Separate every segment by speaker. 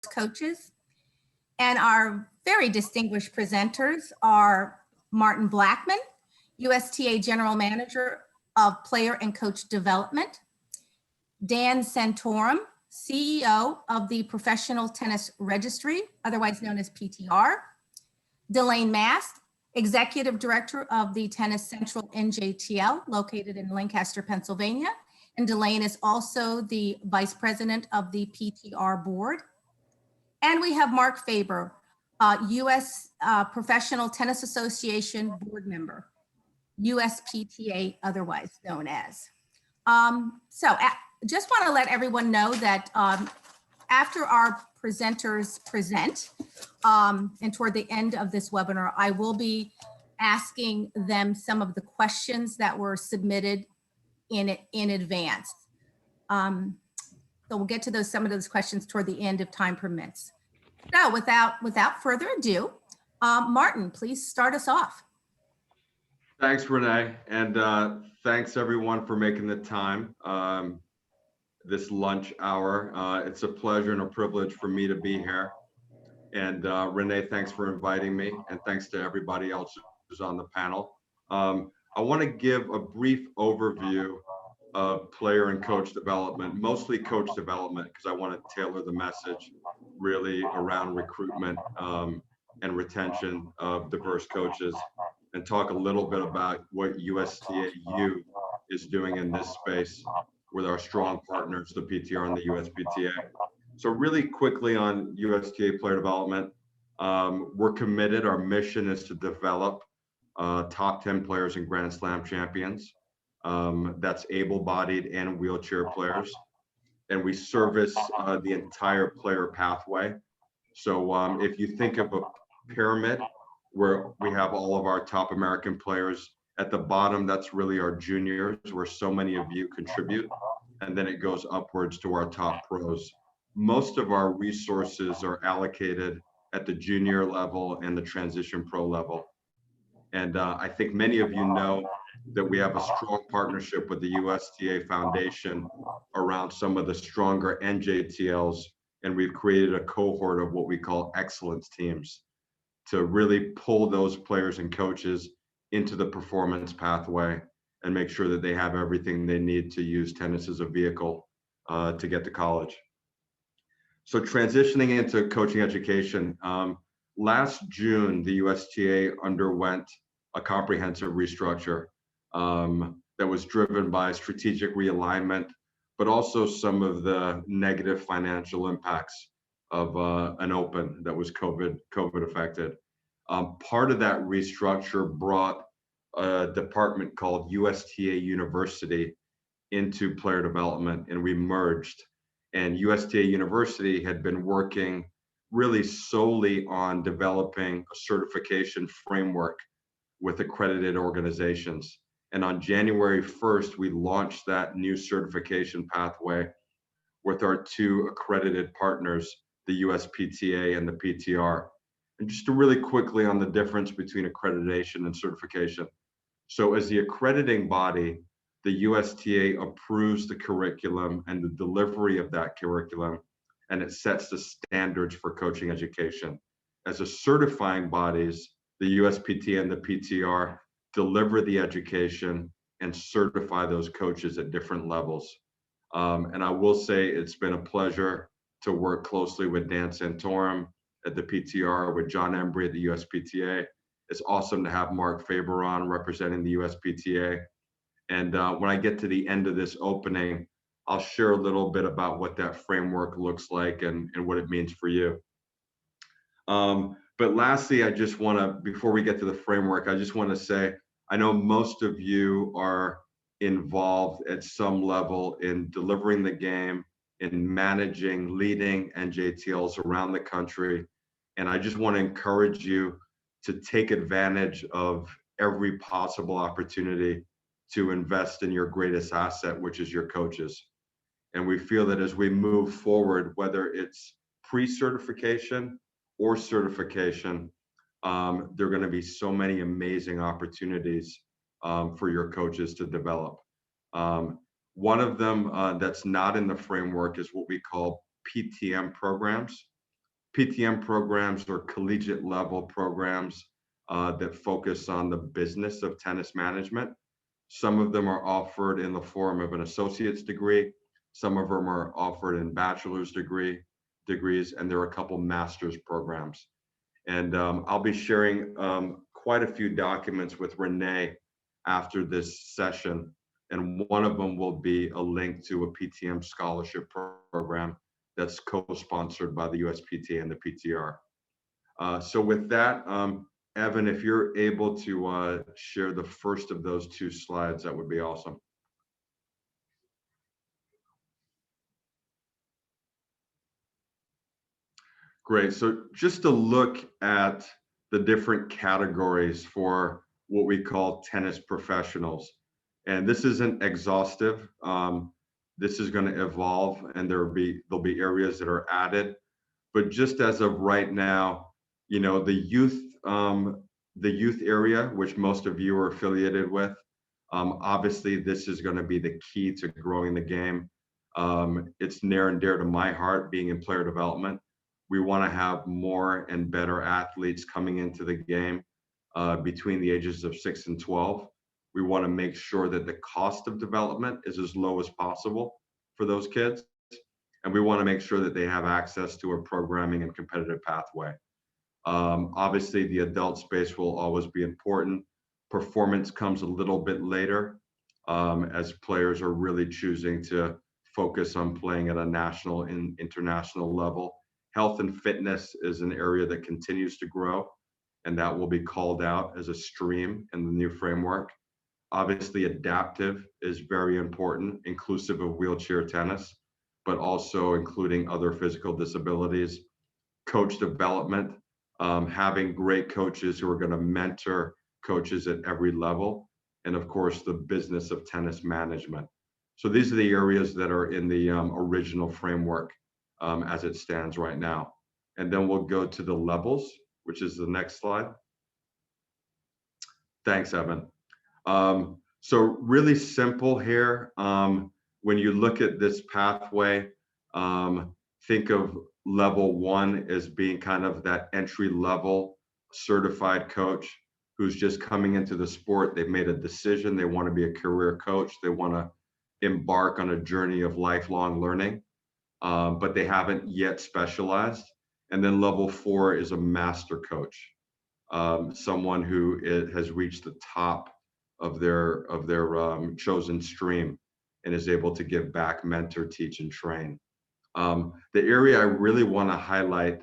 Speaker 1: coaches. And our very distinguished presenters are Martin Blackman, USTA General Manager of Player and Coach Development, Dan Santorum, CEO of the Professional Tennis Registry, otherwise known as PTR, Delane Mast, Executive Director of the Tennis Central NJTL, located in Lancaster, Pennsylvania. And Delane is also the Vice President of the PTR Board. And we have Mark Faber, U.S. Professional Tennis Association Board Member, USPTA otherwise known as. Just want to let everyone know that after our presenters present, and toward the end of this webinar, I will be asking them some of the questions that were submitted in advance. So we'll get to some of those questions toward the end if time permits. So without further ado, Martin, please start us off.
Speaker 2: Thanks, Renee, and thanks everyone for making the time this lunch hour. It's a pleasure and a privilege for me to be here. And Renee, thanks for inviting me, and thanks to everybody else who's on the panel. I want to give a brief overview of player and coach development, mostly coach development, because I want to tailor the message really around recruitment and retention of diverse coaches, and talk a little bit about what USTA Youth is doing in this space with our strong partners, the PTR and the USPTA. So really quickly on USTA player development, we're committed. Our mission is to develop top 10 players and Grand Slam champions. That's able-bodied and wheelchair players. And we service the entire player pathway. So if you think of a pyramid where we have all of our top American players, at the bottom, that's really our juniors, where so many of you contribute. And then it goes upwards to our top pros. Most of our resources are allocated at the junior level and the transition pro level. And I think many of you know that we have a strong partnership with the USTA Foundation around some of the stronger NJTLs. And we've created a cohort of what we call excellence teams to really pull those players and coaches into the performance pathway and make sure that they have everything they need to use tennis as a vehicle to get to college. So transitioning into coaching education, last June, the USTA underwent a comprehensive restructure that was driven by strategic realignment, but also some of the negative financial impacts of an open that was COVID affected. Part of that restructure brought a department called USTA University into player development, and we merged. And USTA University had been working really solely on developing a certification framework with accredited organizations. And on January 1st, we launched that new certification pathway with our two accredited partners, the USPTA and the PTR. And just to really quickly on the difference between accreditation and certification. So as the accrediting body, the USTA approves the curriculum and the delivery of that curriculum, and it sets the standards for coaching education. As a certifying bodies, the USPTA and the PTR deliver the education and certify those coaches at different levels. And I will say it's been a pleasure to work closely with Dan Santorum at the PTR, with John Embry at the USPTA. It's awesome to have Mark Faber on representing the USPTA. And when I get to the end of this opening, I'll share a little bit about what that framework looks like and what it means for you. But lastly, I just want to, before we get to the framework, I just want to say, I know most of you are involved at some level in delivering the game, in managing, leading NJTLs around the country. And I just want to encourage you to take advantage of every possible opportunity to invest in your greatest asset, which is your coaches. And we feel that as we move forward, whether it's pre-certification or certification, there are going to be so many amazing opportunities for your coaches to develop. One of them that's not in the framework is what we call PTM programs. PTM programs are collegiate level programs that focus on the business of tennis management. Some of them are offered in the form of an associate's degree. Some of them are offered in bachelor's degrees, and there are a couple master's programs. And I'll be sharing quite a few documents with Renee after this session. And one of them will be a link to a PTM scholarship program that's co-sponsored by the USPTA and the PTR. So with that, Evan, if you're able to share the first of those two slides, that would be awesome. Great. So just to look at the different categories for what we call tennis professionals. And this isn't exhaustive. This is going to evolve, and there'll be areas that are added. But just as of right now, you know, the youth area, which most of you are affiliated with, obviously this is going to be the key to growing the game. It's near and dear to my heart, being in player development. We want to have more and better athletes coming into the game between the ages of 6 and 12. We want to make sure that the cost of development is as low as possible for those kids. And we want to make sure that they have access to a programming and competitive pathway. Obviously, the adult space will always be important. Performance comes a little bit later as players are really choosing to focus on playing at a national and international level. Health and fitness is an area that continues to grow, and that will be called out as a stream in the new framework. Obviously, adaptive is very important, inclusive of wheelchair tennis, but also including other physical disabilities. Coach development, having great coaches who are going to mentor coaches at every level, and of course, the business of tennis management. So these are the areas that are in the original framework as it stands right now. And then we'll go to the levels, which is the next slide. Thanks, Evan. So really simple here. When you look at this pathway, think of level 1 as being kind of that entry level certified coach who's just coming into the sport. They've made a decision. They want to be a career coach. They want to embark on a journey of lifelong learning, but they haven't yet specialized. And then level 4 is a master coach, someone who has reached the top of their chosen stream and is able to give back, mentor, teach, and train. The area I really want to highlight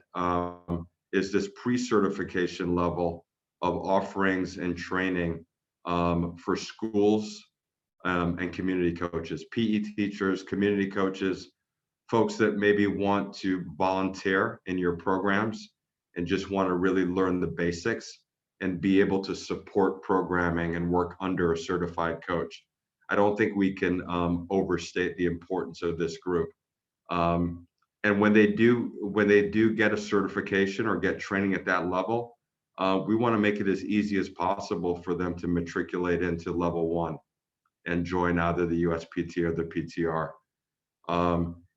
Speaker 2: is this pre-certification level of offerings and training for schools and community coaches, PE teachers, community coaches, folks that maybe want to volunteer in your programs and just want to really learn the basics and be able to support programming and work under a certified coach. I don't think we can overstate the importance of this group. And when they do get a certification or get training at that level, we want to make it as easy as possible for them to matriculate into level 1 and join either the USPTA or the PTR.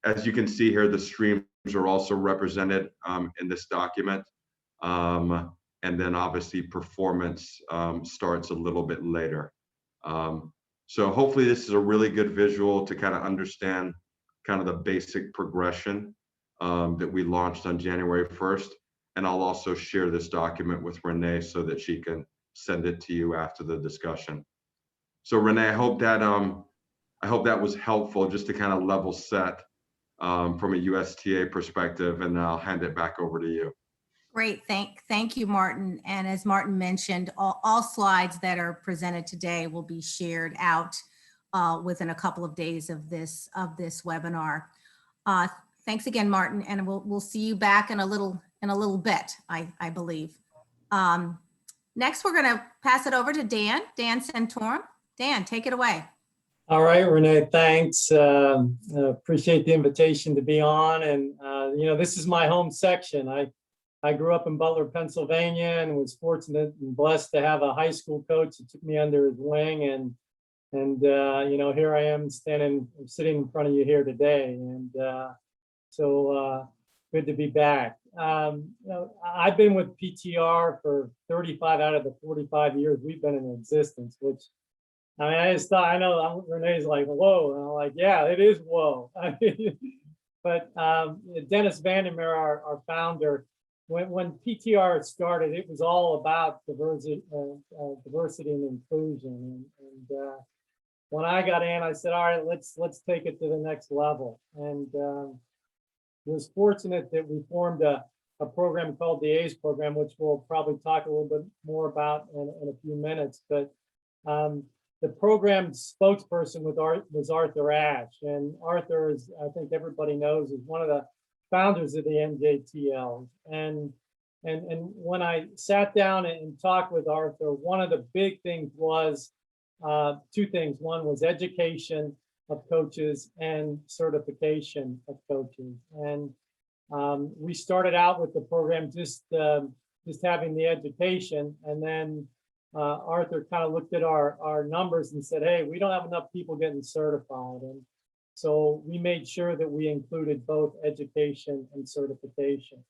Speaker 2: As you can see here, the streams are also represented in this document. And then obviously performance starts a little bit later. So hopefully this is a really good visual to kind of understand kind of the basic progression that we launched on January 1st. And I'll also share this document with Renee so that she can send it to you after the discussion. So Renee, I hope that was helpful just to kind of level set from a USTA perspective, and I'll hand it back over to you.
Speaker 1: Great, thank you, Martin. And as Martin mentioned, all slides that are presented today will be shared out within a couple of days of this webinar. Thanks again, Martin, and we'll see you back in a little bit, I believe. Next, we're going to pass it over to Dan Santorum. Dan, take it away.
Speaker 3: All right, Renee, thanks. Appreciate the invitation to be on. And, you know, this is my home section. I grew up in Butler, Pennsylvania, and was fortunate and blessed to have a high school coach that took me under his wing. And you know, here I am sitting in front of you here today. And so Good to be back. I've been with PTR for 35 out of the 45 years we've been in existence, which I mean, I just thought, I know Renee's like, whoa. And I'm like, yeah, it is whoa. But Dennis Vandermeer, our founder, when PTR started, it was all about diversity and inclusion. And when I got in, I said, all right, let's take it to the next level. And was fortunate that we formed a program called the ACE program, which we'll probably talk a little bit more about in a few minutes. But the program spokesperson was Arthur Ashe. And Arthur, is, I think everybody knows, is one of the founders of the NJTL. And when I sat down and talked with Arthur, one of the big things was two things. One was education of coaches and certification of coaches. And we started out with the program just having the education, and then Arthur kind of looked at our numbers and said, hey, we don't have enough people getting certified. And so we made sure that we included both education and certification.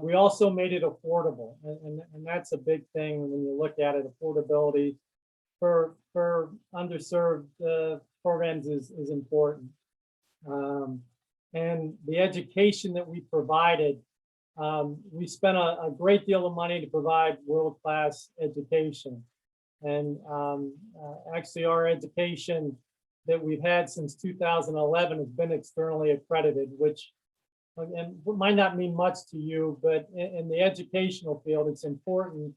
Speaker 3: We also made it affordable, and that's a big thing when you look at it. Affordability for underserved programs is important. And the education that we provided, we spent a great deal of money to provide world-class education. And actually our education that we've had since 2011 has been externally accredited, which and might not mean much to you, but in the educational field, it's important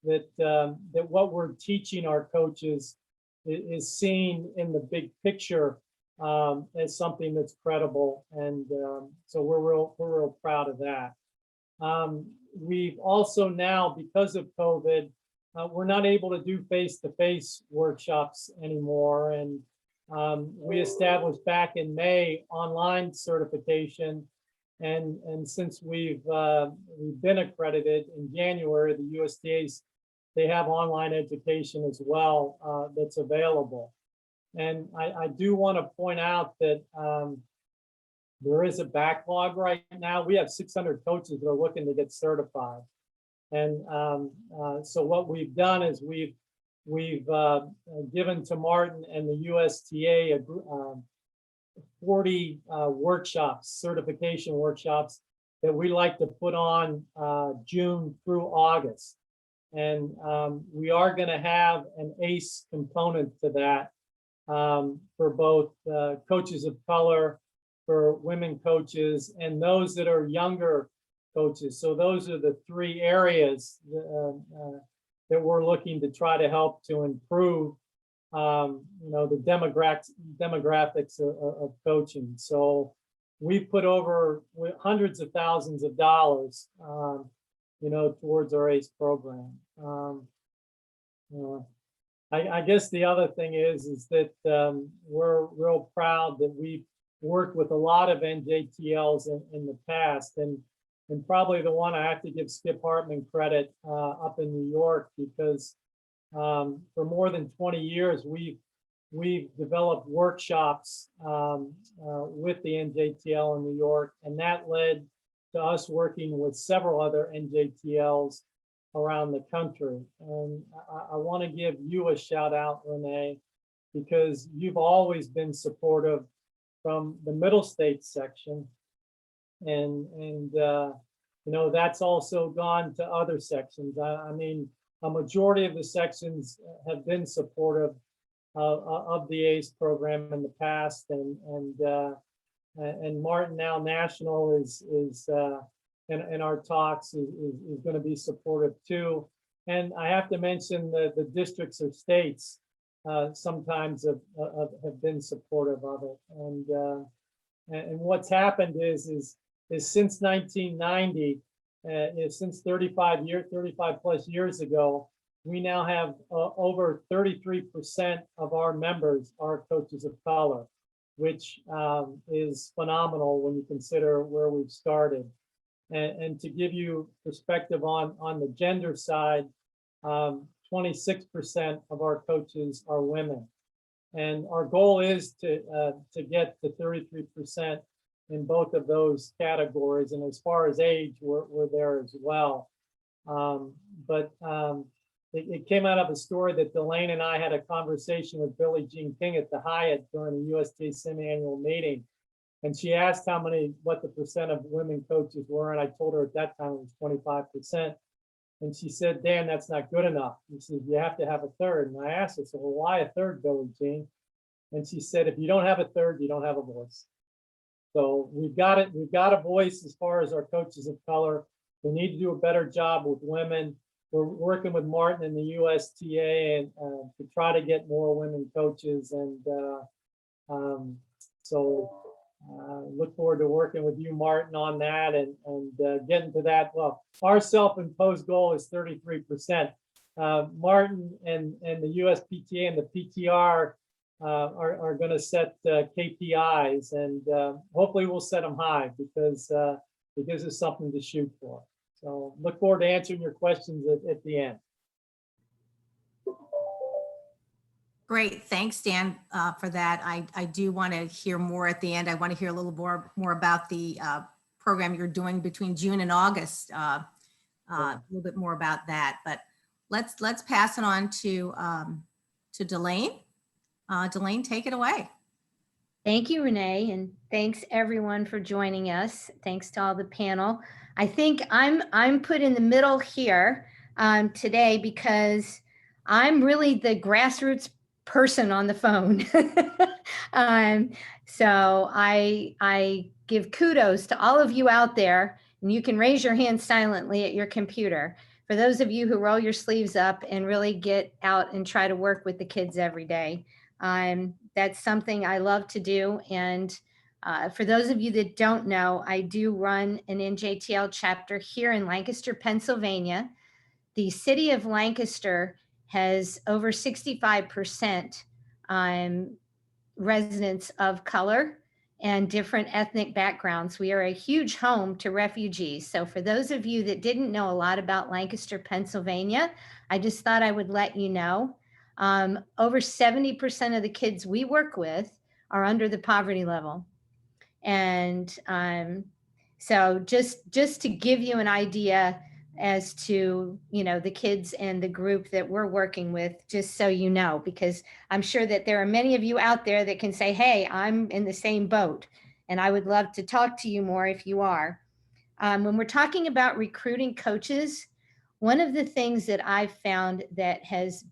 Speaker 3: that that what we're teaching our coaches is seen in the big picture as something that's credible, and so we're real proud of that. We've also now, because of COVID, we're not able to do face-to-face workshops anymore, and we established back in May online certification, and since we've been accredited in January, the USDA's, they have online education as well that's available. And I do want to point out that there is a backlog right now. We have 600 coaches that are looking to get certified. And so what we've done is we've given to Martin and the USTA 40 workshops, certification workshops, that we like to put on June through August. And we are going to have an ACE component to that for both coaches of color, for women coaches, and those that are younger coaches. So those are the three areas that we're looking to try to help to improve the demographics of coaching. So we put over hundreds of thousands of dollars towards our ACE program. I guess the other thing is that we're real proud that we've worked with a lot of NJTLs in the past, and probably the one I have to give Skip Hartman credit up in New York, because for more than 20 years we've developed workshops with the NJTL in New York, and that led to us working with several other NJTLs around the country. And I want to give you a shout out, Renee, because you've always been supportive from the Middle States section, and that's also gone to other sections. I mean, a majority of the sections have been supportive of the ACE program in the past, and Martin now National is in our talks is going to be supportive too. And I have to mention the districts or states sometimes have been supportive of it. And what's happened is since 1990, since 35 plus years ago, we now have over 33% of our members are coaches of color, which is phenomenal when you consider where we've started. And to give you perspective on the gender side, 26% of our coaches are women. And our goal is to get to 33% in both of those categories. And as far as age, we're there as well. It came out of a story that Delane and I had a conversation with Billie Jean King at the Hyatt during the USTA semi-annual meeting. And she asked what the percent of women coaches were. And I told her at that time it was 25%. And she said, Dan, that's not good enough. She said, you have to have a third. And I asked her, so well, why a third, Billie Jean? And she said, if you don't have a third, you don't have a voice. So we've got it. We've got a voice as far as our coaches of color. We need to do a better job with women. We're working with Martin and the USTA and to try to get more women coaches. And look forward to working with you, Martin, on that and getting to that. Well, our self-imposed goal is 33%. Martin and the USPTA and the PTR are going to set KPIs, and hopefully we'll set them high because it gives us something to shoot for. So look forward to answering your questions at the end.
Speaker 1: Great, thanks, Dan, for that. I do want to hear more at the end. I want to hear a little more about the program you're doing between June and August. A little bit more about that. But let's pass it on to Delane. Delane, take it away.
Speaker 4: Thank you, Renee, and thanks everyone for joining us. Thanks to all the panel. I think I'm put in the middle here today because I'm really the grassroots person on the phone. So I give kudos to all of you out there, and you can raise your hand silently at your computer. For those of you who roll your sleeves up and really get out and try to work with the kids every day. That's something I love to do. And for those of you that don't know, I do run an NJTL chapter here in Lancaster, Pennsylvania. The city of Lancaster has over 65% residents of color and different ethnic backgrounds. We are a huge home to refugees. So for those of you that didn't know a lot about Lancaster, Pennsylvania, I just thought I would let you know. Over 70% of the kids we work with are under the poverty level. And so just to give you an idea as to, the kids and the group that we're working with, just so you know, because I'm sure that there are many of you out there that can say, hey, I'm in the same boat. And I would love to talk to you more if you are. When we're talking about recruiting coaches, one of the things that I've found that has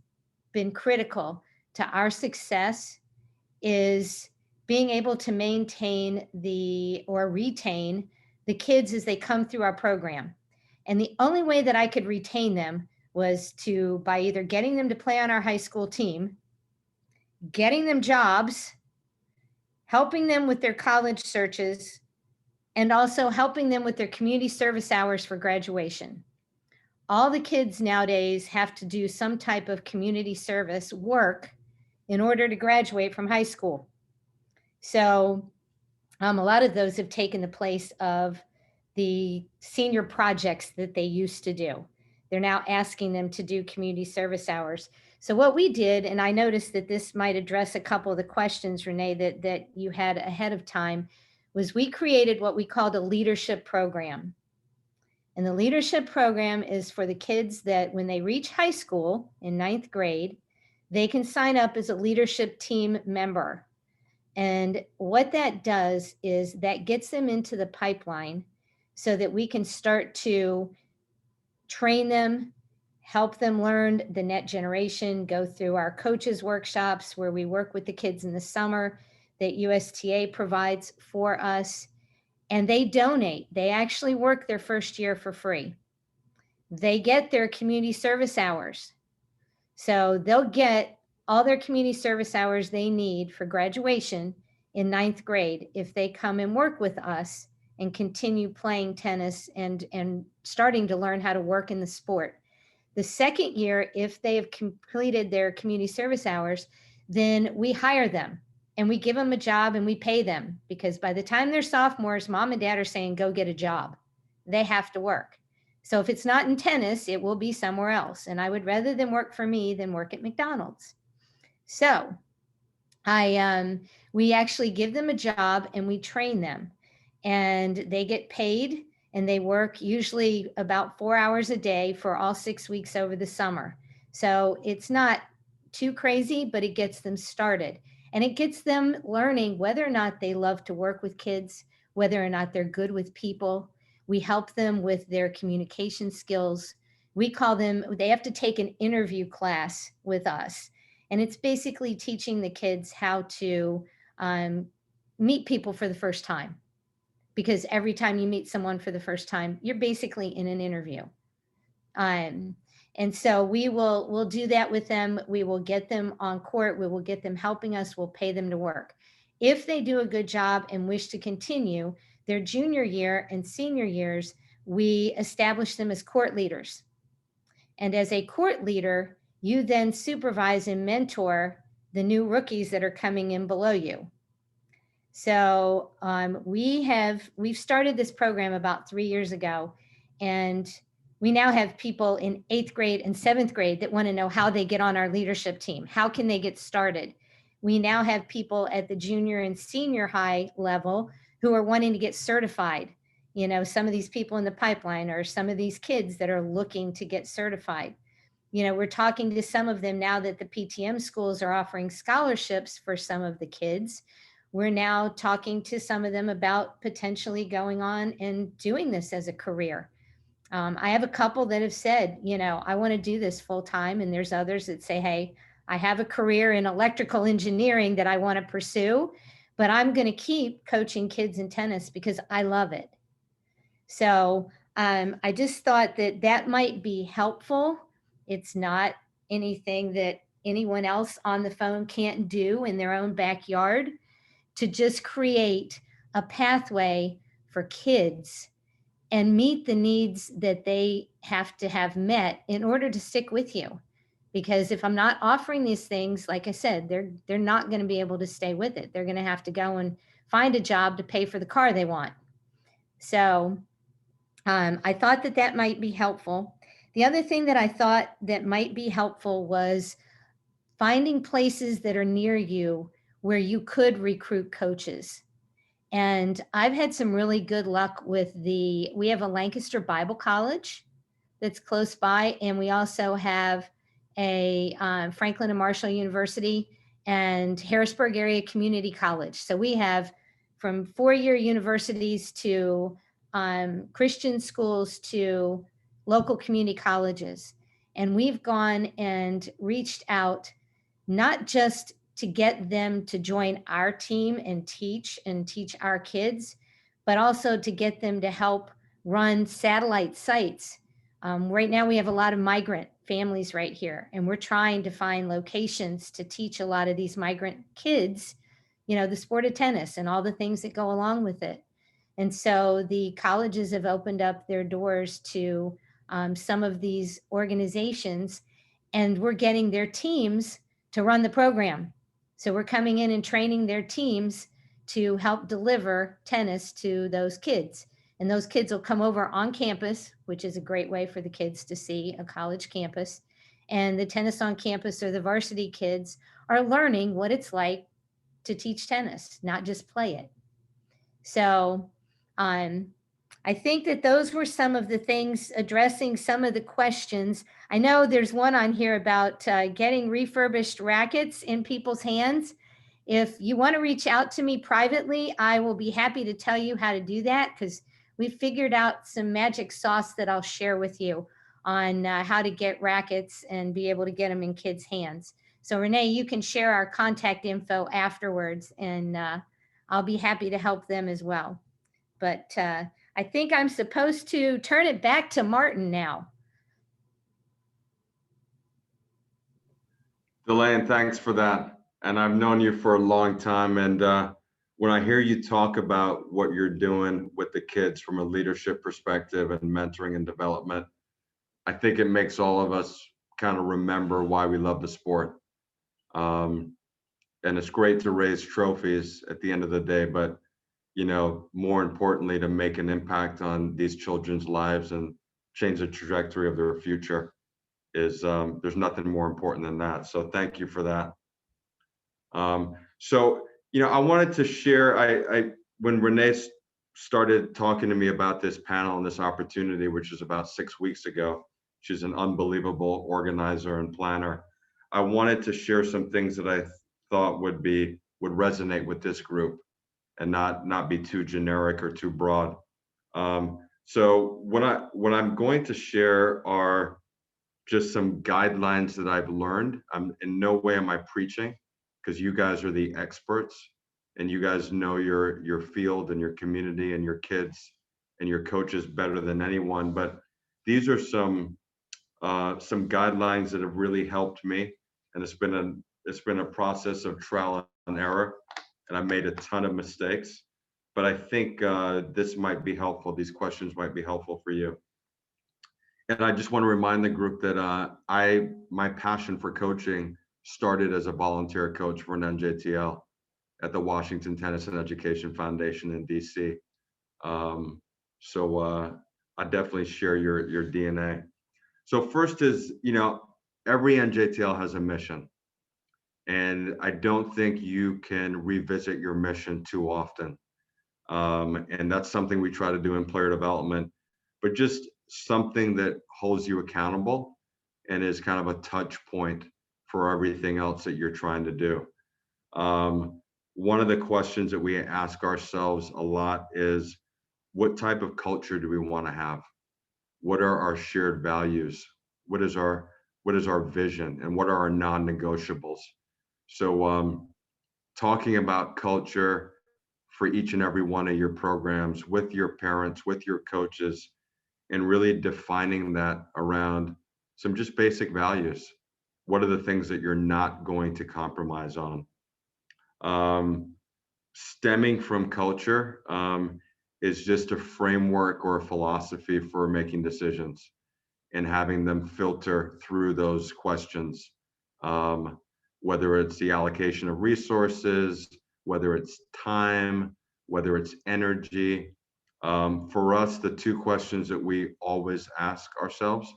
Speaker 4: been critical to our success is being able to maintain or retain the kids as they come through our program. And the only way that I could retain them was by either getting them to play on our high school team, getting them jobs, helping them with their college searches, and also helping them with their community service hours for graduation. All the kids nowadays have to do some type of community service work in order to graduate from high school. So a lot of those have taken the place of the senior projects that they used to do. They're now asking them to do community service hours. So what we did, and I noticed that this might address a couple of the questions, Renee, that you had ahead of time, was we created what we called a leadership program. And the leadership program is for the kids that when they reach high school in 9th grade, they can sign up as a leadership team member. And what that does is that gets them into the pipeline so that we can start to train them, help them learn the next generation, go through our coaches workshops where we work with the kids in the summer that USTA provides for us. And they donate. They actually work their first year for free. They get their community service hours. So they'll get all their community service hours they need for graduation in 9th grade if they come and work with us and continue playing tennis and starting to learn how to work in the sport. The second year, if they have completed their community service hours, then we hire them. And we give them a job and we pay them, because by the time they're sophomores, mom and dad are saying, go get a job. They have to work. So if it's not in tennis, it will be somewhere else. And I would rather them work for me than work at McDonald's. So we actually give them a job and we train them. and they get paid, and they work usually about 4 hours a day for all 6 weeks over the summer. So it's not too crazy, but it gets them started, and it gets them learning whether or not they love to work with kids, whether or not they're good with people. We help them with their communication skills. We call them, they have to take an interview class with us. And it's basically teaching the kids how to meet people for the first time. Because every time you meet someone for the first time, you're basically in an interview. And so we'll do that with them. We will get them on court. We will get them helping us. We'll pay them to work. If they do a good job and wish to continue their junior year and senior years, we establish them as court leaders. And as a court leader, you then supervise and mentor the new rookies that are coming in below you. So we've started this program about 3 years ago, and we now have people in 8th grade and 7th grade that want to know how they get on our leadership team. How can they get started? We now have people at the junior and senior high level who are wanting to get certified. You know, some of these people in the pipeline are some of these kids that are looking to get certified. You know, we're talking to some of them now that the PTM schools are offering scholarships for some of the kids. We're now talking to some of them about potentially going on and doing this as a career. I have a couple that have said, you know, I want to do this full time. And there's others that say, hey, I have a career in electrical engineering that I want to pursue, but I'm going to keep coaching kids in tennis because I love it. So I just thought that that might be helpful. It's not anything that anyone else on the phone can't do in their own backyard, to just create a pathway for kids and meet the needs that they have to have met in order to stick with you. Because if I'm not offering these things, like I said, they're not going to be able to stay with it. They're going to have to go and find a job to pay for the car they want. So I thought that that might be helpful. The other thing that I thought that might be helpful was finding places that are near you where you could recruit coaches. And I've had some really good luck with we have a Lancaster Bible College that's close by. And we also have a Franklin and Marshall University and Harrisburg Area Community College. So we have from 4-year universities to Christian schools to local community colleges. And we've gone and reached out, not just to get them to join our team and teach our kids, but also to get them to help run satellite sites. Right now we have a lot of migrant families right here, and we're trying to find locations to teach a lot of these migrant kids, you know, the sport of tennis and all the things that go along with it. And so the colleges have opened up their doors to some of these organizations, and we're getting their teams to run the program. So we're coming in and training their teams to help deliver tennis to those kids. And those kids will come over on campus, which is a great way for the kids to see a college campus. And the tennis on campus, or the varsity kids, are learning what it's like to teach tennis, not just play it. So I think that those were some of the things addressing some of the questions. I know there's one on here about getting refurbished rackets in people's hands. If you want to reach out to me privately, I will be happy to tell you how to do that, because we've figured out some magic sauce that I'll share with you on how to get rackets and be able to get them in kids' hands. So Renee, you can share our contact info afterwards, and I'll be happy to help them as well. But I think I'm supposed to turn it back to Martin now.
Speaker 2: Delane, thanks for that. And I've known you for a long time. And when I hear you talk about what you're doing with the kids from a leadership perspective and mentoring and development, I think it makes all of us kind of remember why we love the sport. And it's great to raise trophies at the end of the day, but you know, more importantly, to make an impact on these children's lives and change the trajectory of their future is there's nothing more important than that. So thank you for that. So, you know, I wanted to share, when Renee started talking to me about this panel and this opportunity, which is about 6 weeks ago. She's an unbelievable organizer and planner. I wanted to share some things that I thought would resonate with this group and not be too generic or too broad. So what I'm going to share are just some guidelines that I've learned. In no way am I preaching, because you guys are the experts and you guys know your field and your community and your kids and your coaches better than anyone. But these are some guidelines that have really helped me, and it's been a process of trial and error, and I made a ton of mistakes. But I think this might be helpful. These questions might be helpful for you. And I just want to remind the group that my passion for coaching started as a volunteer coach for an NJTL at the Washington Tennis and Education Foundation in DC. So I definitely share your DNA. So first is, every NJTL has a mission. And I don't think you can revisit your mission too often. And that's something we try to do in player development, but just something that holds you accountable and is kind of a touch point for everything else that you're trying to do. One of the questions that we ask ourselves a lot is, what type of culture do we want to have? What are our shared values? What is our vision, and what are our non-negotiables? So talking about culture for each and every one of your programs with your parents, with your coaches, and really defining that around some just basic values. What are the things that you're not going to compromise on? Stemming from culture is just a framework or a philosophy for making decisions and having them filter through those questions, whether it's the allocation of resources, whether it's time, whether it's energy. For us, the two questions that we always ask ourselves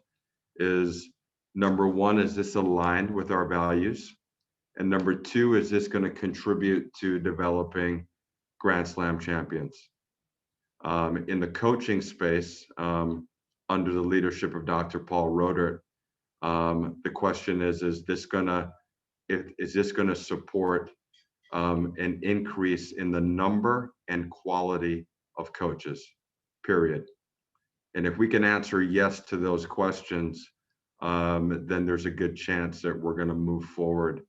Speaker 2: is, number one, is this aligned with our values? And number two, is this going to contribute to developing Grand Slam champions? In the coaching space, under the leadership of Dr. Paul Rodert, the question is this going to support an increase in the number and quality of coaches, period? And if we can answer yes to those questions, then there's a good chance that we're going to move forward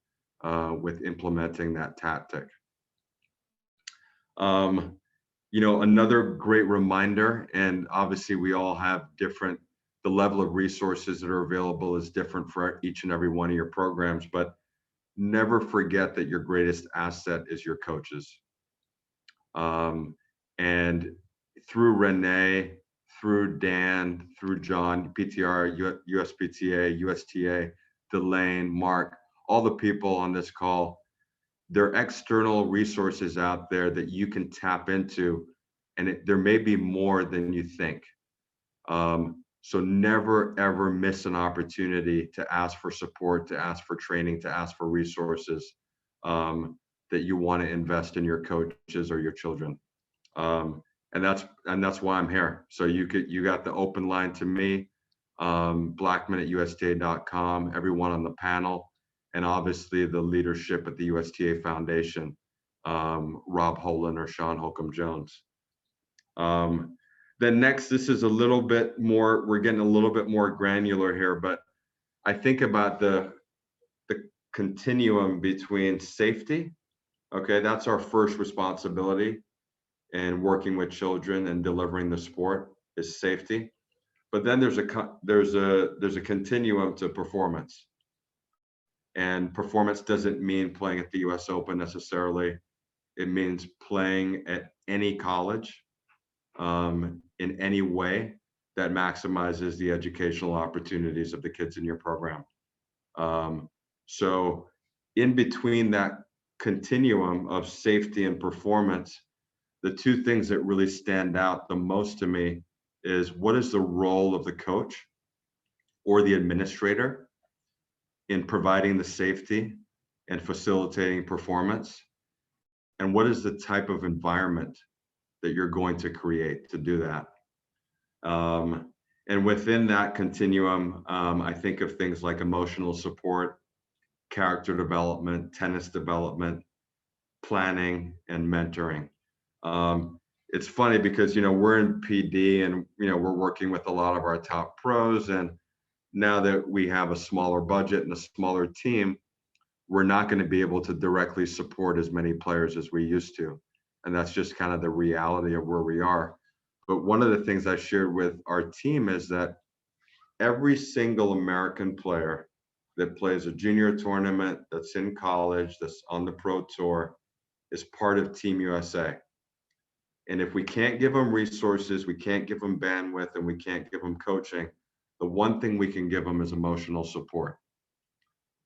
Speaker 2: with implementing that tactic. Another great reminder, and obviously we all have the level of resources that are available is different for each and every one of your programs, but never forget that your greatest asset is your coaches. And through Renee, through Dan, through John, PTR, USPTA, USTA, Delane, Mark, all the people on this call, there are external resources out there that you can tap into, and there may be more than you think. So never, ever miss an opportunity to ask for support, to ask for training, to ask for resources that you want to invest in your coaches or your children. And that's why I'm here. So you got the open line to me, blackman@USTA.com, everyone on the panel, and obviously the leadership at the USTA Foundation, Rob Holan or Sean Holcomb Jones. Then next, this is a little bit more, we're getting a little bit more granular here, but I think about the continuum between safety. Okay, that's our first responsibility in working with children and delivering the sport is safety. But then there's a continuum to performance. And performance doesn't mean playing at the US Open necessarily. It means playing at any college in any way that maximizes the educational opportunities of the kids in your program. So in between that continuum of safety and performance, the two things that really stand out the most to me is, what is the role of the coach or the administrator in providing the safety and facilitating performance? And what is the type of environment that you're going to create to do that. And within that continuum, I think of things like emotional support, character development, tennis development, planning, and mentoring. It's funny because, we're in PD and, we're working with a lot of our top pros. And now that we have a smaller budget and a smaller team, we're not going to be able to directly support as many players as we used to. And that's just kind of the reality of where we are. But one of the things I shared with our team is that every single American player that plays a junior tournament, that's in college, that's on the pro tour, is part of Team USA. And if we can't give them resources, we can't give them bandwidth, and we can't give them coaching, the one thing we can give them is emotional support.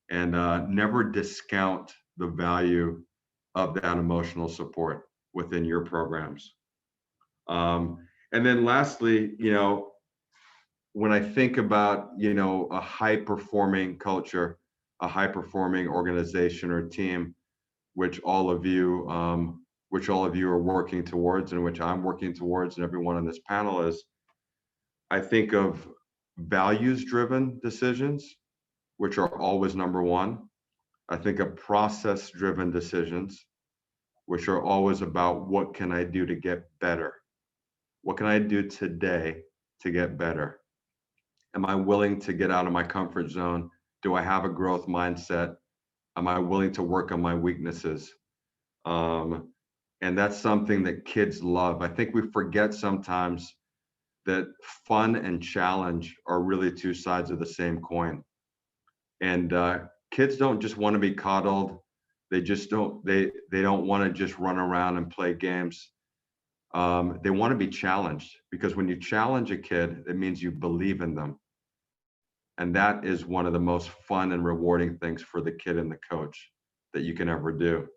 Speaker 2: And never discount the value of that emotional support within your programs. And then lastly, when I think about, a high performing culture, a high performing organization or team, which all of you are working towards, and which I'm working towards, and everyone on this panel is, I think of values driven decisions, which are always number one. I think of process driven decisions, which are always about what can I do to get better? What can I do today to get better? Am I willing to get out of my comfort zone? Do I have a growth mindset? Am I willing to work on my weaknesses? And that's something that kids love. I think we forget sometimes that fun and challenge are really two sides of the same coin. And kids don't just want to be coddled. They don't want to just run around and play games. They want to be challenged, because when you challenge a kid, it means you believe in them. And that is one of the most fun and rewarding things for the kid and the coach that you can ever do.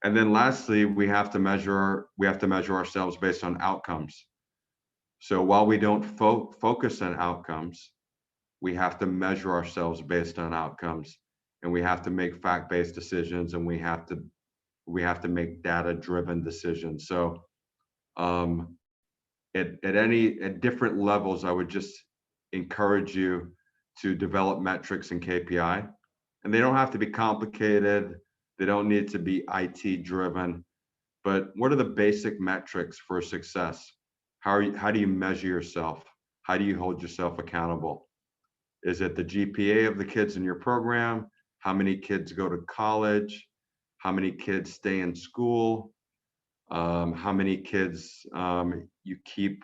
Speaker 2: And then lastly, we have to measure ourselves based on outcomes. So while we don't focus on outcomes, we have to measure ourselves based on outcomes, and we have to make fact-based decisions, and we have to make data-driven decisions. So at different levels, I would just encourage you to develop metrics and KPI, and they don't have to be complicated. They don't need to be IT driven, but what are the basic metrics for success? How do you measure yourself? How do you hold yourself accountable? Is it the GPA of the kids in your program? How many kids go to college? How many kids stay in school? How many kids you keep,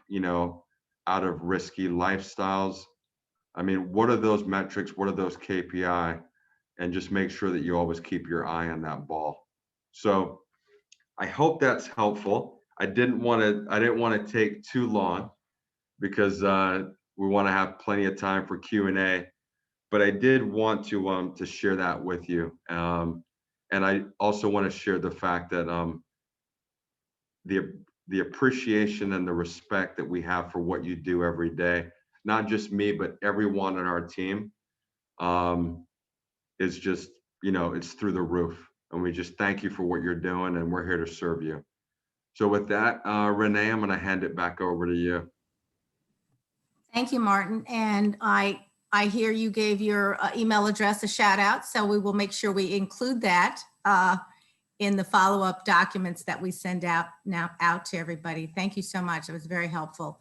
Speaker 2: out of risky lifestyles? I mean, what are those metrics? What are those KPI? And just make sure that you always keep your eye on that ball. So I hope that's helpful. I didn't want to take too long, because we want to have plenty of time for Q&A. But I did want to share that with you. And I also want to share the fact that the appreciation and the respect that we have for what you do every day, not just me, but everyone on our team, is just, it's through the roof. And we just thank you for what you're doing, and we're here to serve you. So with that, Renee, I'm going to hand it back over to you.
Speaker 1: Thank you, Martin. And I hear you gave your email address a shout out, so we will make sure we include that in the follow-up documents that we send out to everybody. Thank you so much. It was very helpful.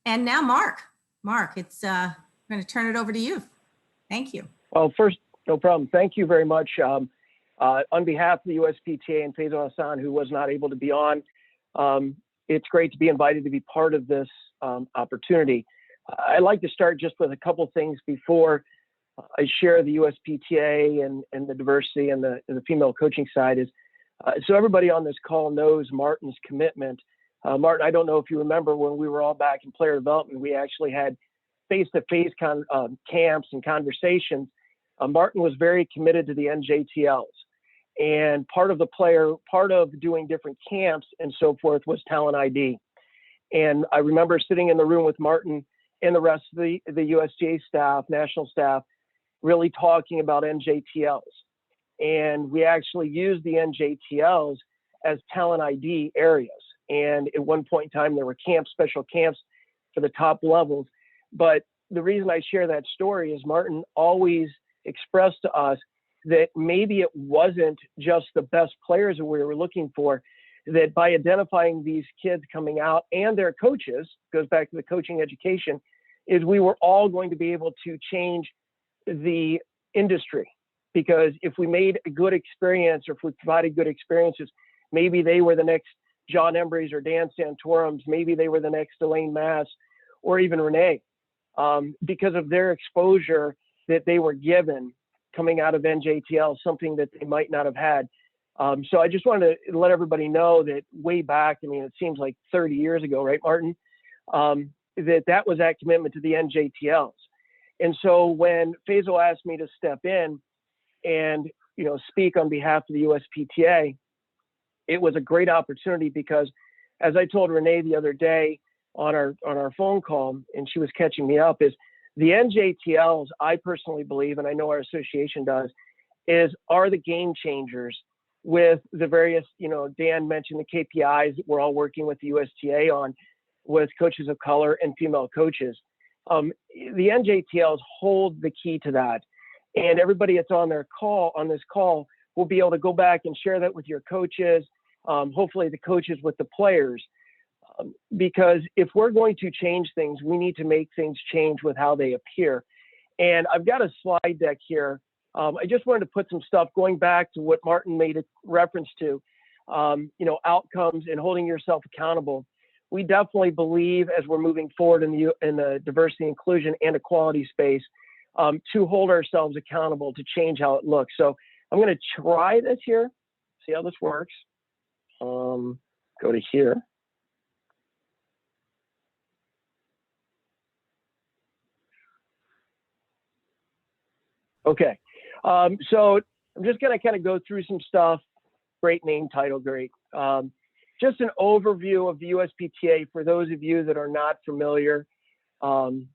Speaker 1: And now, Mark, it's I'm going to turn it over to you. Thank you.
Speaker 5: Well, first, no problem. Thank you very much. On behalf of the USPTA and Faison Hassan, who was not able to be on, it's great to be invited to be part of this opportunity. I'd like to start just with a couple things before I share the USPTA and the diversity and the female coaching side. So everybody on this call knows Martin's commitment. Martin, I don't know if you remember when we were all back in player development, we actually had face-to-face camps and conversations. Martin was very committed to the NJTLs. And part of doing different camps and so forth was talent ID. And I remember sitting in the room with Martin and the rest of the USTA staff, national staff, really talking about NJTLs. And we actually used the NJTLs as talent ID areas. And at one point in time, there were camps, special camps for the top levels. But the reason I share that story is Martin always expressed to us that maybe it wasn't just the best players that we were looking for, that by identifying these kids coming out and their coaches, goes back to the coaching education, is we were all going to be able to change the industry. Because if we made a good experience, or if we provided good experiences, maybe they were the next John Embrys or Dan Santorums, maybe they were the next Elaine Mass, or even Renee, because of their exposure that they were given coming out of NJTL, something that they might not have had. So I just wanted to let everybody know that way back, I mean, it seems like 30 years ago, right, Martin? That was that commitment to the NJTLs. And so when Faisal asked me to step in and, you know, speak on behalf of the USPTA, it was a great opportunity because, as I told Renee the other day on our phone call, and she was catching me up, is the NJTLs, I personally believe, and I know our association does, are the game changers with the various, you know, Dan mentioned the KPIs that we're all working with the USTA on, with coaches of color and female coaches. The NJTLs hold the key to that. And everybody that's on this call will be able to go back and share that with your coaches, hopefully the coaches with the players. Because if we're going to change things, we need to make things change with how they appear. And I've got a slide deck here. I just wanted to put some stuff going back to what Martin made a reference to, you know, outcomes and holding yourself accountable. We definitely believe, as we're moving forward in the diversity, inclusion, and equality space, to hold ourselves accountable to change how it looks. So I'm going to try this here, see how this works. Go to here. Okay, so I'm just going to kind of go through some stuff. Great name, title, great. Just an overview of the USPTA for those of you that are not familiar. You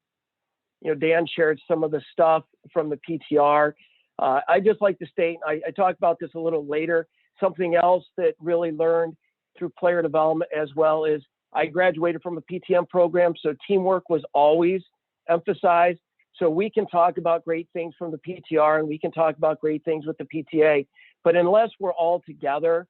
Speaker 5: know, Dan shared some of the stuff from the PTR. I just like to state, I talk about this a little later, something else that really learned through player development as well is I graduated from a PTM program, so teamwork was always emphasized. So we can talk about great things from the PTR and we can talk about great things with the PTA, but unless we're all together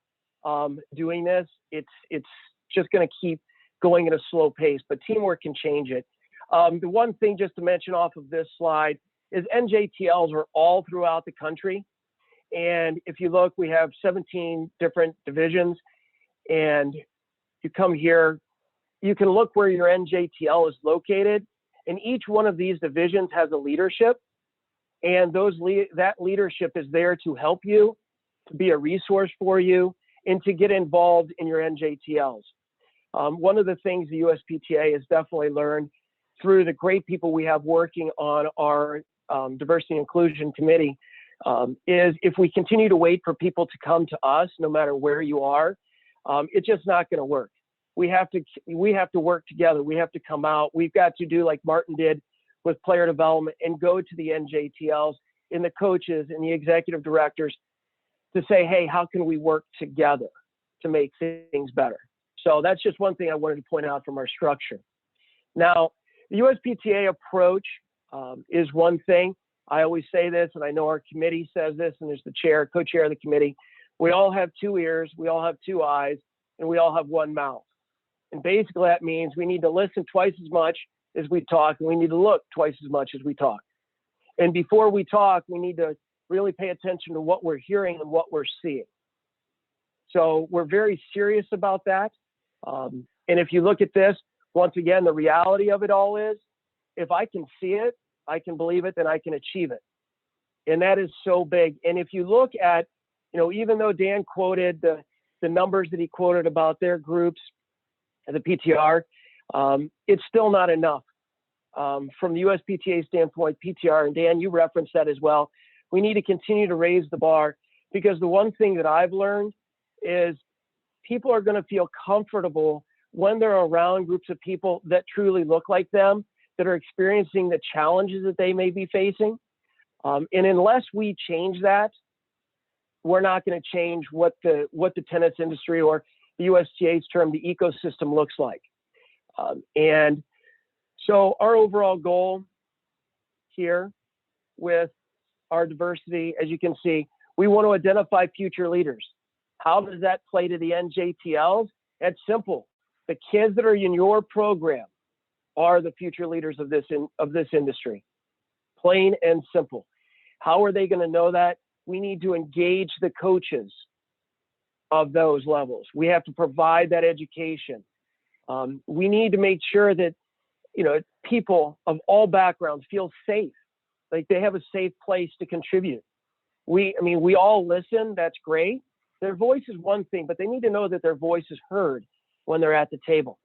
Speaker 5: doing this, it's just going to keep going at a slow pace, but teamwork can change it. The one thing just to mention off of this slide is NJTLs are all throughout the country. And if you look, we have 17 different divisions, and you come here, you can look where your NJTL is located. And each one of these divisions has a leadership, and that leadership is there to help you, to be a resource for you, and to get involved in your NJTLs. One of the things the USPTA has definitely learned through the great people we have working on our diversity and inclusion committee is if we continue to wait for people to come to us, no matter where you are, it's just not going to work. We have to work together. We have to come out. We've got to do like Martin did with player development and go to the NJTLs and the coaches and the executive directors to say, hey, how can we work together to make things better? So that's just one thing I wanted to point out from our structure. Now, the USPTA approach is one thing. I always say this, and I know our committee says this, and there's the chair, co-chair of the committee. We all have two ears, we all have two eyes, and we all have one mouth. And basically that means we need to listen twice as much as we talk, and we need to look twice as much as we talk. And before we talk, we need to really pay attention to what we're hearing and what we're seeing. So we're very serious about that. And if you look at this, once again, the reality of it all is, if I can see it, I can believe it, then I can achieve it. And that is so big. And if you look at, you know, even though Dan quoted the numbers that he quoted about their groups, the PTR, it's still not enough. From the USPTA standpoint, PTR, and Dan, you referenced that as well, we need to continue to raise the bar, because the one thing that I've learned is people are going to feel comfortable when they're around groups of people that truly look like them, that are experiencing the challenges that they may be facing. And unless we change that, we're not going to change what the tennis industry or the USTA's term, the ecosystem looks like. And so our overall goal here with our diversity, as you can see, we want to identify future leaders. How does that play to the NJTLs? It's simple. The kids that are in your program are the future leaders of this industry. Plain and simple. How are they going to know that? We need to engage the coaches of those levels. We have to provide that education. We need to make sure that, you know, people of all backgrounds feel safe, like they have a safe place to contribute. I mean, we all listen, that's great. Their voice is one thing, but they need to know that their voice is heard when they're at the table.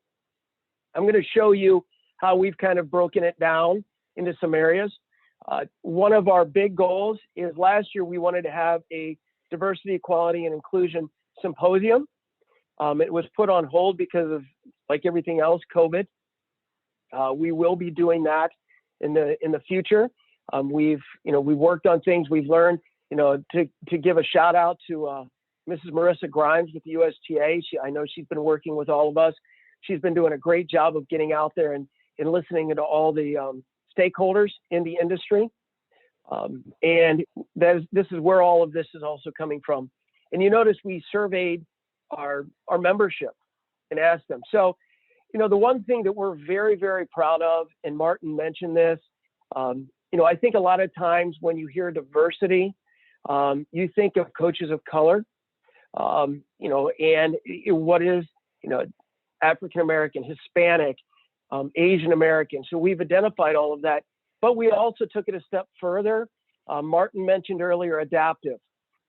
Speaker 5: I'm going to show you how we've kind of broken it down into some areas. One of our big goals is last year we wanted to have a diversity, equality, and inclusion symposium. It was put on hold because of, like everything else, COVID. We will be doing that in the future. We've worked on things we've learned, to give a shout out to Mrs. Marissa Grimes with the USTA. I know she's been working with all of us. She's been doing a great job of getting out there and listening to all the stakeholders in the industry. And this is where all of this is also coming from. And you notice we surveyed our membership and asked them. So, the one thing that we're very, very proud of, and Martin mentioned this, I think a lot of times when you hear diversity, you think of coaches of color, and what is, African-American, Hispanic, Asian American. So we've identified all of that, but we also took it a step further. Martin mentioned earlier, adaptive.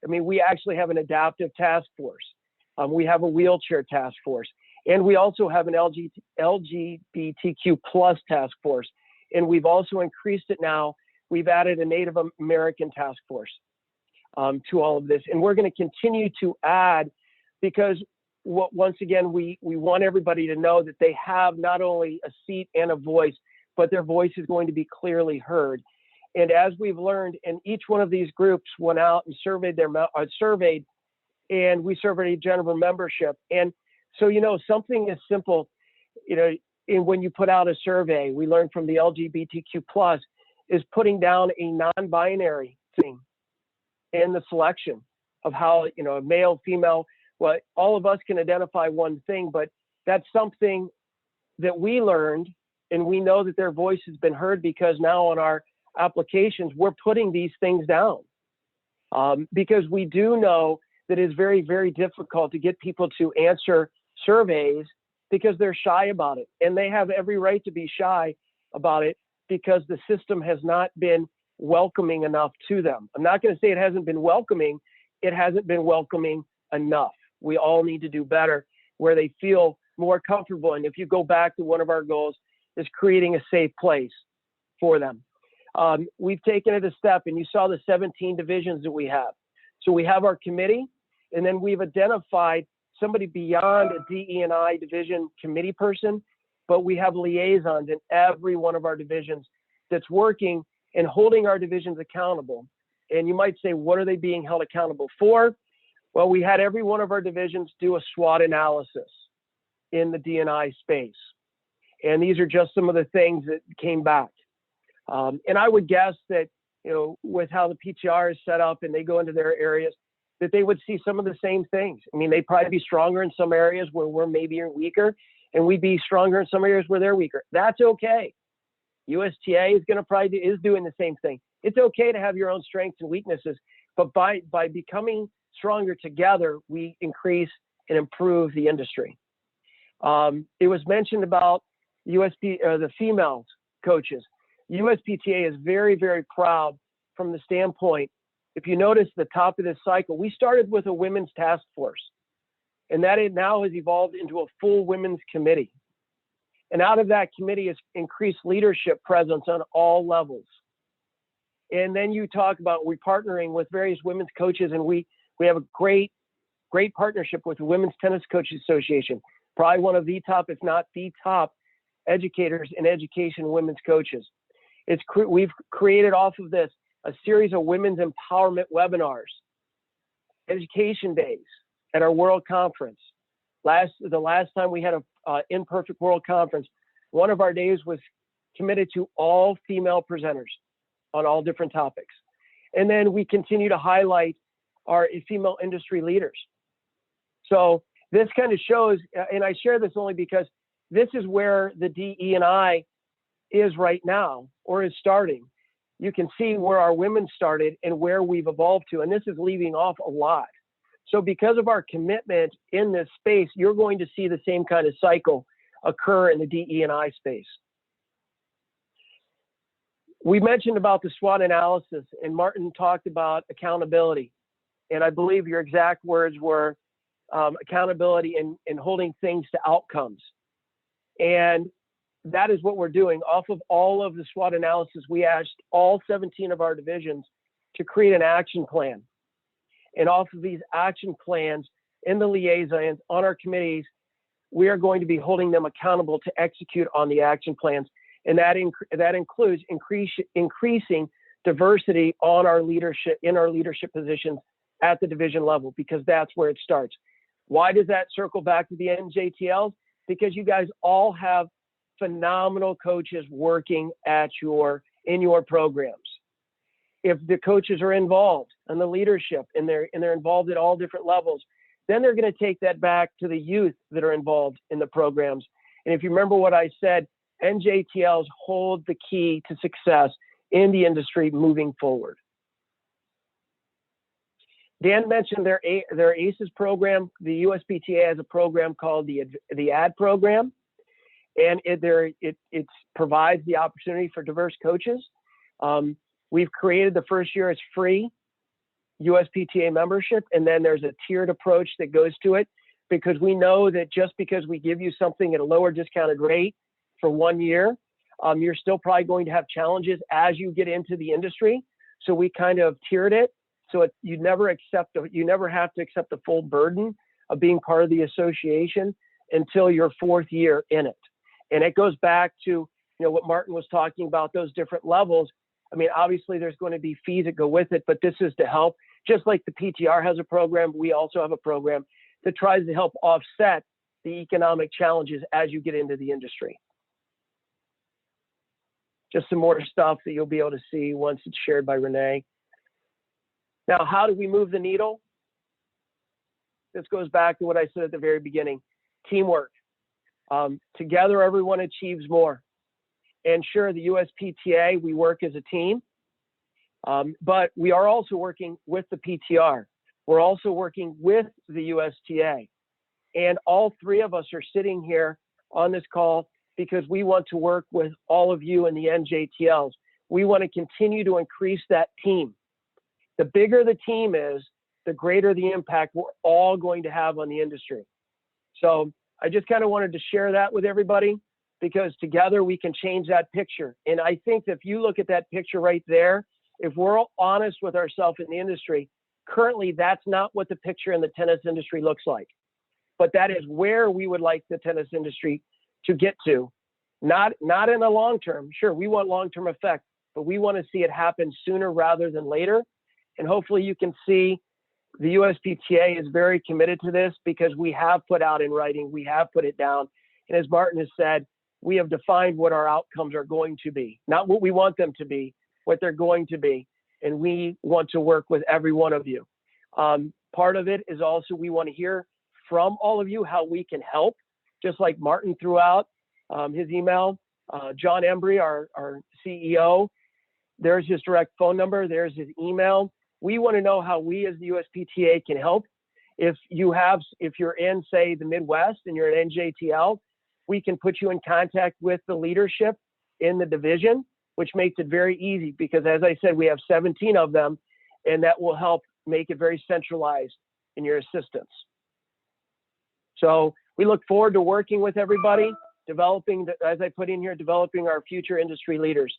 Speaker 5: I mean, we actually have an adaptive task force. We have a wheelchair task force, and we also have an LGBTQ plus task force. And we've also increased it now. We've added a Native American task force to all of this. And we're going to continue to add, because once again, we want everybody to know that they have not only a seat and a voice, but their voice is going to be clearly heard. And as we've learned, and each one of these groups went out and surveyed and we surveyed general membership. And so, something as simple, and when you put out a survey, we learned from the LGBTQ plus, is putting down a non-binary thing in the selection of how, male, female, well, all of us can identify one thing, but that's something that we learned, and we know that their voice has been heard, because now on our applications, we're putting these things down. Because we do know that it's very, very difficult to get people to answer surveys because they're shy about it. And they have every right to be shy about it, because the system has not been welcoming enough to them. I'm not going to say it hasn't been welcoming. It hasn't been welcoming enough. We all need to do better where they feel more comfortable. And if you go back to one of our goals, is creating a safe place for them. We've taken it a step, and you saw the 17 divisions that we have. So we have our committee, and then we've identified somebody beyond a DE&I division committee person, but we have liaisons in every one of our divisions that's working and holding our divisions accountable. And you might say, what are they being held accountable for? Well, we had every one of our divisions do a SWOT analysis in the D&I space. And these are just some of the things that came back. And I would guess that, with how the PTR is set up and they go into their areas, that they would see some of the same things. I mean, they'd probably be stronger in some areas where we're maybe weaker, and we'd be stronger in some areas where they're weaker. That's okay. USTA is doing the same thing. It's okay to have your own strengths and weaknesses, but by becoming stronger together, we increase and improve the industry. It was mentioned about the female coaches. USPTA is very, very proud from the standpoint, if you notice the top of this cycle, we started with a women's task force, and that now has evolved into a full women's committee. And out of that committee is increased leadership presence on all levels. And then you talk about we're partnering with various women's coaches, and we have a great partnership with the Women's Tennis Coaches Association, probably one of the top, if not the top, educators in education women's coaches. We've created off of this a series of women's empowerment webinars, education days at our World Conference, The last time we had a Imperfect World Conference, one of our days was committed to all female presenters on all different topics. And then we continue to highlight our female industry leaders. So this kind of shows, and I share this only because this is where the DE&I is right now, or is starting. You can see where our women started and where we've evolved to, and this is leaving off a lot. So because of our commitment in this space, you're going to see the same kind of cycle occur in the DE&I space. We mentioned about the SWOT analysis, and Martin talked about accountability. And I believe your exact words were accountability and holding things to outcomes. And that is what we're doing. Off of all of the SWOT analysis, we asked all 17 of our divisions to create an action plan. And off of these action plans in the liaisons on our committees, we are going to be holding them accountable to execute on the action plans. And that includes increasing diversity on our leadership, in our leadership positions at the division level, because that's where it starts. Why does that circle back to the NJTLs? Because you guys all have phenomenal coaches working in your programs. If the coaches are involved in the leadership and they're involved at all different levels, then they're going to take that back to the youth that are involved in the programs. And if you remember what I said, NJTLs hold the key to success in the industry moving forward. Dan mentioned their ACES program. The USPTA has a program called the AD program, and it provides the opportunity for diverse coaches. We've created the first year as free USPTA membership, and then there's a tiered approach that goes to it, because we know that just because we give you something at a lower discounted rate for 1 year, you're still probably going to have challenges as you get into the industry. So we kind of tiered it, so you never have to accept the full burden of being part of the association until your 4th year in it. And it goes back to what Martin was talking about, those different levels. I mean, obviously there's going to be fees that go with it, but this is to help. Just like the PTR has a program, we also have a program that tries to help offset the economic challenges as you get into the industry. Just some more stuff that you'll be able to see once it's shared by Renee. Now, how do we move the needle? This goes back to what I said at the very beginning, teamwork. Together, everyone achieves more. And sure, the USPTA, we work as a team, but we are also working with the PTR. We're also working with the USTA. And all 3 of us are sitting here on this call because we want to work with all of you in the NJTLs. We want to continue to increase that team. The bigger the team is, the greater the impact we're all going to have on the industry. So I just kind of wanted to share that with everybody, because together we can change that picture. And I think that if you look at that picture right there, if we're all honest with ourselves in the industry, currently that's not what the picture in the tennis industry looks like. But that is where we would like the tennis industry to get to. Not in the long term. Sure, we want long-term effect, but we want to see it happen sooner rather than later. And hopefully you can see the USPTA is very committed to this, because we have put out in writing, we have put it down. And as Martin has said, we have defined what our outcomes are going to be, not what we want them to be, what they're going to be. And we want to work with every one of you. Part of it is also we want to hear from all of you how we can help, just like Martin threw out his email. John Embry, our CEO, there's his direct phone number, there's his email. We want to know how we as the USPTA can help. If you're in, say, the Midwest and you're at NJTL, we can put you in contact with the leadership in the division, which makes it very easy, because as I said, we have 17 of them, and that will help make it very centralized in your assistance. So we look forward to working with everybody, developing, as I put in here, developing our future industry leaders.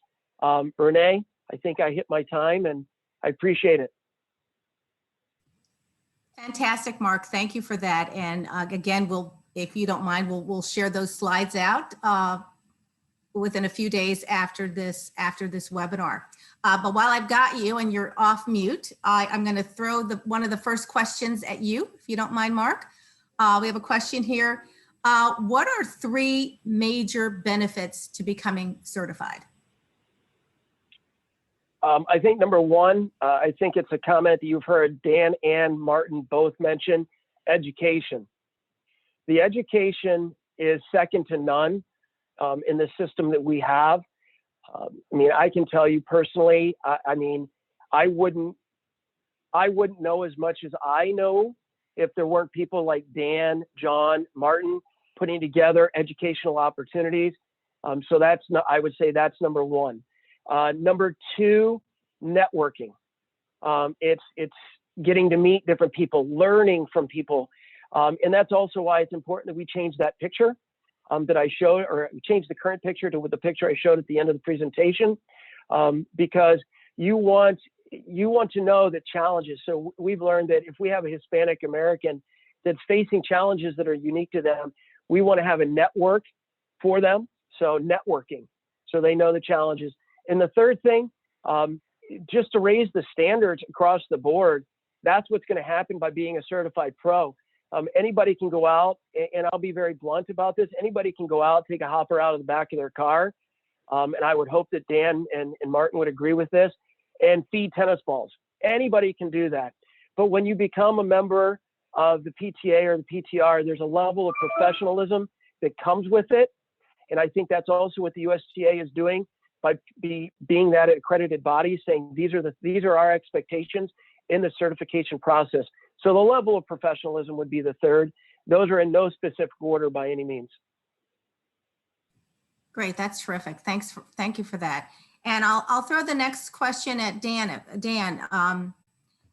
Speaker 5: Renee, I think I hit my time, and I appreciate it.
Speaker 1: Fantastic, Mark. Thank you for that. And again, if you don't mind, we'll share those slides out within a few days after this webinar. But while I've got you and you're off mute, I'm going to throw one of the first questions at you, if you don't mind, Mark. We have a question here. What are 3 major benefits to becoming certified?
Speaker 5: I think number one, I think it's a comment that you've heard Dan and Martin both mention, education. The education is second to none in the system that we have. I mean, I can tell you personally, I wouldn't know as much as I know if there weren't people like Dan, John, Martin putting together educational opportunities. So I would say that's number one. Number two, networking. It's getting to meet different people, learning from people. And that's also why it's important that we change that picture that I showed, or change the current picture to the picture I showed at the end of the presentation, because you want to know the challenges. So we've learned that if we have a Hispanic American that's facing challenges that are unique to them, we want to have a network for them. So networking, so they know the challenges. And the third thing, just to raise the standards across the board, that's what's going to happen by being a certified pro. Anybody can go out, and I'll be very blunt about this, anybody can go out, take a hopper out of the back of their car, and I would hope that Dan and Martin would agree with this, and feed tennis balls. Anybody can do that. But when you become a member of the PTA or the PTR, there's a level of professionalism that comes with it. And I think that's also what the USTA is doing by being that accredited body, saying these are our expectations in the certification process. So the level of professionalism would be the third. Those are in no specific order by any means.
Speaker 1: Great, that's terrific. Thank you for that. And I'll throw the next question at Dan. Dan,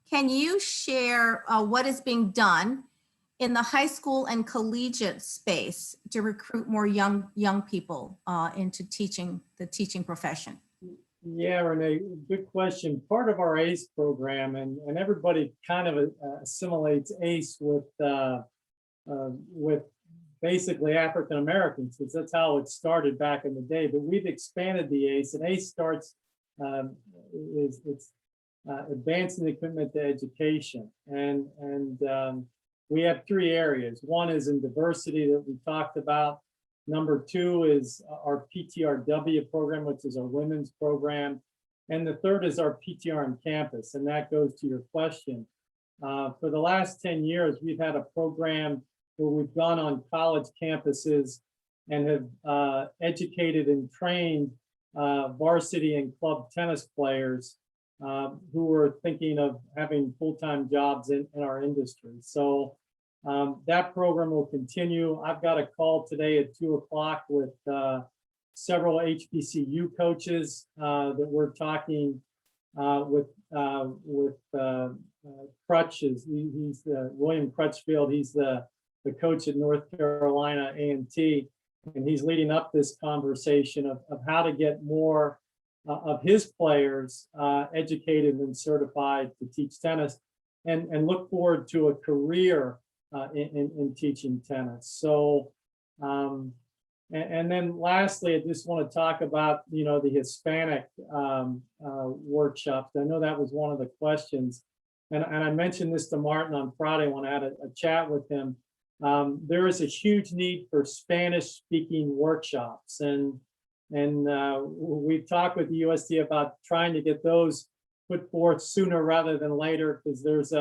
Speaker 1: can you share what is being done in the high school and collegiate space to recruit more young people into the teaching profession?
Speaker 3: Yeah, Renee, good question. Part of our ACE program, and everybody kind of assimilates ACE with basically African Americans, because that's how it started back in the day. But we've expanded the ACE, and ACE starts advancing the commitment to education, and we have 3 areas. One is in diversity that we talked about. Number 2 is our PTRW program, which is our women's program. And the third is our PTR on campus. And that goes to your question. For the last 10 years, we've had a program where we've gone on college campuses and have educated and trained varsity and club tennis players who were thinking of having full-time jobs in our industry. So that program will continue. I've got a call today at 2 o'clock with several HBCU coaches that we're talking with Crutches. He's William Crutchfield. He's the coach at North Carolina A&T, and he's leading up this conversation of how to get more of his players educated and certified to teach tennis, and look forward to a career in teaching tennis. So, and then lastly, I just want to talk about, the Hispanic workshops. I know that was one of the questions. And I mentioned this to Martin on Friday when I had a chat with him. There is a huge need for Spanish-speaking workshops. And we've talked with the USTA about trying to get those put forth sooner rather than later, because there's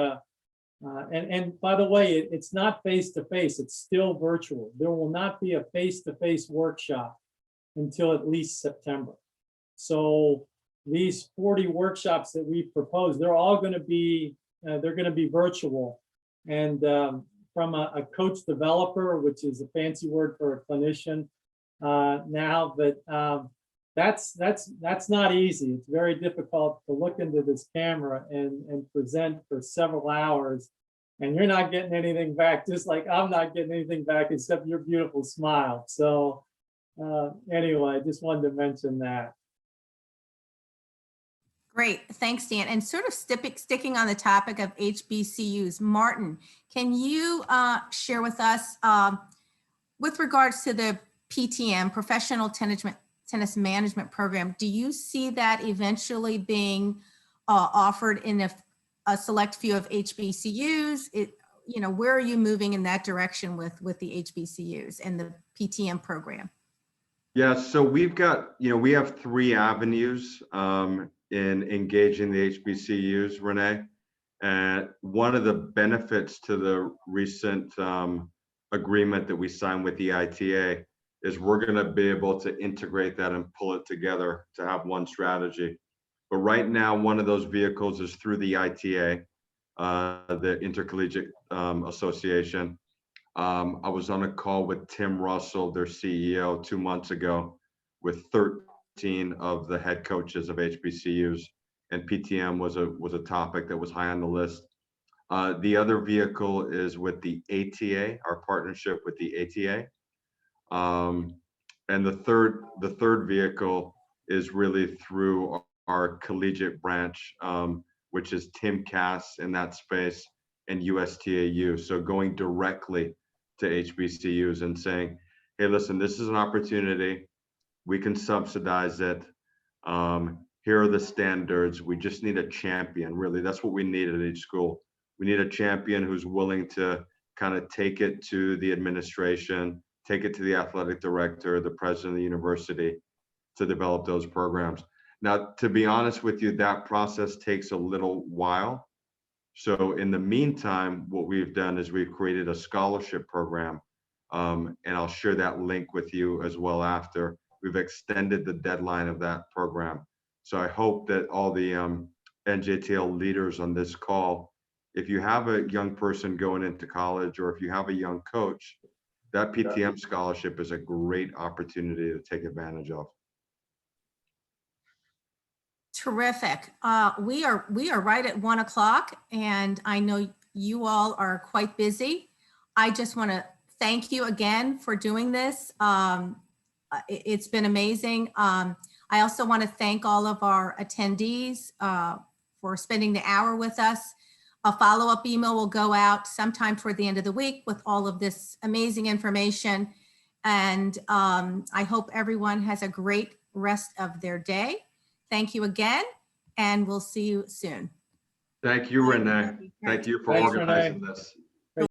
Speaker 3: and by the way, it's not face-to-face, it's still virtual. There will not be a face-to-face workshop until at least September. So these 40 workshops that we've proposed, they're all going to be, they're going to be virtual. And from a coach developer, which is a fancy word for a clinician now, but that's not easy. It's very difficult to look into this camera and present for several hours, and you're not getting anything back, just like I'm not getting anything back except your beautiful smile. So anyway, I just wanted to mention that.
Speaker 1: Great, thanks, Dan. And sort of sticking on the topic of HBCUs, Martin, can you share with us with regards to the PTM, Professional Tennis Management Program, do you see that eventually being offered in a select few of HBCUs? where are you moving in that direction with the HBCUs and the PTM program?
Speaker 2: Yeah, so we've got, we have 3 avenues in engaging the HBCUs, Renee. And one of the benefits to the recent agreement that we signed with the ITA is we're going to be able to integrate that and pull it together to have one strategy. But right now, one of those vehicles is through the ITA, the Intercollegiate Association. I was on a call with Tim Russell, their CEO, 2 months ago, with 13 of the head coaches of HBCUs, and PTM was a topic that was high on the list. The other vehicle is with the ATA, our partnership with the ATA, and the third vehicle is really through our collegiate branch, which is Tim Cass in that space and USTAU. So going directly to HBCUs and saying, hey, listen, this is an opportunity. We can subsidize it. Here are the standards. We just need a champion. Really, that's what we need at each school. We need a champion who's willing to kind of take it to the administration, take it to the athletic director, the president of the university to develop those programs. Now, to be honest with you, that process takes a little while. So in the meantime, what we've done is we've created a scholarship program, and I'll share that link with you as well after. We've extended the deadline of that program. So I hope that all the NJTL leaders on this call, if you have a young person going into college or if you have a young coach, that PTM scholarship is a great opportunity to take advantage of.
Speaker 1: Terrific. We are right at 1 o'clock, and I know you all are quite busy. I just want to thank you again for doing this. It's been amazing. I also want to thank all of our attendees for spending the hour with us. A follow-up email will go out sometime toward the end of the week with all of this amazing information. And I hope everyone has a great rest of their day. Thank you again, and we'll see you soon.
Speaker 2: Thank you, Renee. Thank you for
Speaker 3: Thanks,
Speaker 2: organizing
Speaker 3: Renee.
Speaker 2: this.